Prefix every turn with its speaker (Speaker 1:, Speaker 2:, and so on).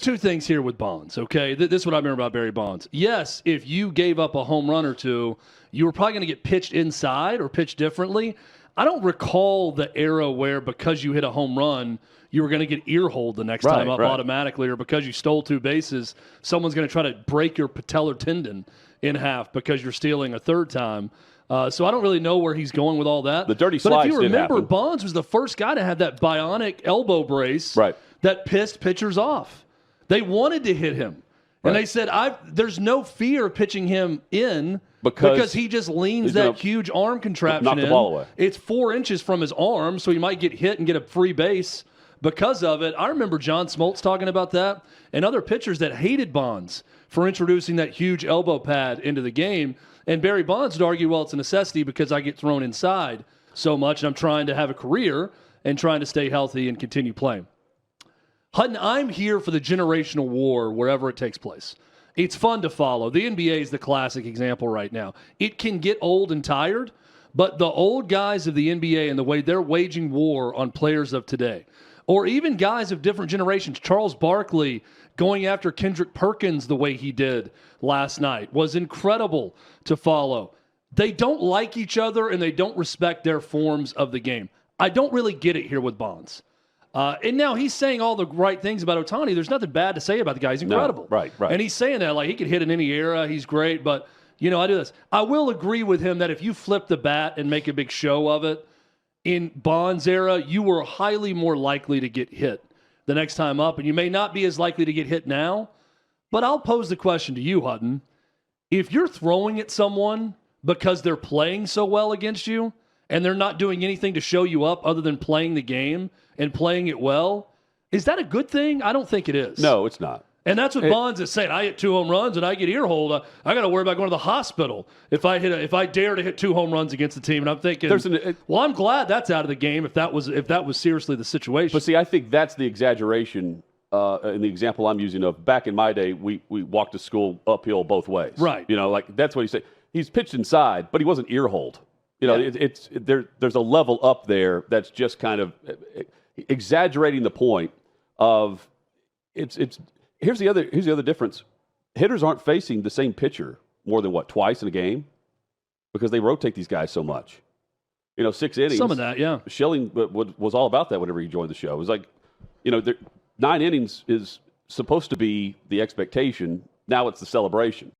Speaker 1: two things here with Bonds, okay? This is what I remember about Barry Bonds. Yes, if you gave up a home run or two, you were probably going to get pitched inside or pitched differently. I don't recall the era where because you hit a home run, you were going to get ear-holed the next time up automatically, or because you stole two bases, someone's going to try to break your patellar tendon in half because you're stealing a third time. So I don't really know where he's going with all that.
Speaker 2: The dirty slides.
Speaker 1: But if you remember,
Speaker 2: happen.
Speaker 1: Bonds was the first guy to have that bionic elbow brace that pissed pitchers off. They wanted to hit him. And they said, there's no fear of pitching him in because he just leans that huge arm contraption
Speaker 2: knock the ball away.
Speaker 1: It's 4 inches from his arm, so he might get hit and get a free base because of it. I remember John Smoltz talking about that and other pitchers that hated Bonds for introducing that huge elbow pad into the game. And Barry Bonds would argue, well, it's a necessity because I get thrown inside so much and I'm trying to have a career and trying to stay healthy and continue playing. Hutton, I'm here for the generational war wherever it takes place. It's fun to follow. The NBA is the classic example right now. It can get old and tired, but the old guys of the NBA and the way they're waging war on players of today, or even guys of different generations, Charles Barkley going after Kendrick Perkins the way he did last night was incredible to follow. They don't like each other and they don't respect their forms of the game. I don't really get it here with Bonds. And now he's saying all the right things about Ohtani. There's nothing bad to say about the guy. He's incredible.
Speaker 2: No, right.
Speaker 1: And he's saying that like he could hit in any era. He's great. But, I do this. I will agree with him that if you flip the bat and make a big show of it, in Bonds' era, you were highly more likely to get hit the next time up. And you may not be as likely to get hit now. But I'll pose the question to you, Hutton. If you're throwing at someone because they're playing so well against you and they're not doing anything to show you up other than playing the game and playing it well, is that a good thing? I don't think it is.
Speaker 2: No, it's not.
Speaker 1: And that's what Bonds is saying. I hit 2 home runs and I get ear-holed. I got to worry about going to the hospital if I dare to hit 2 home runs against the team. And I'm thinking, well, I'm glad that's out of the game if that was seriously the situation.
Speaker 2: But see, I think that's the exaggeration in the example I'm using of back in my day, we walked to school uphill both ways.
Speaker 1: Right.
Speaker 2: Like that's what he said. He's pitched inside, but he wasn't ear-holed. There's a level up there that's just kind of exaggerating the point of it's. Here's the other difference. Hitters aren't facing the same pitcher more than twice in a game because they rotate these guys so much. 6 innings.
Speaker 1: Some of that, yeah.
Speaker 2: Schilling was all about that whenever he joined the show. It was like, 9 innings is supposed to be the expectation. Now it's the celebration.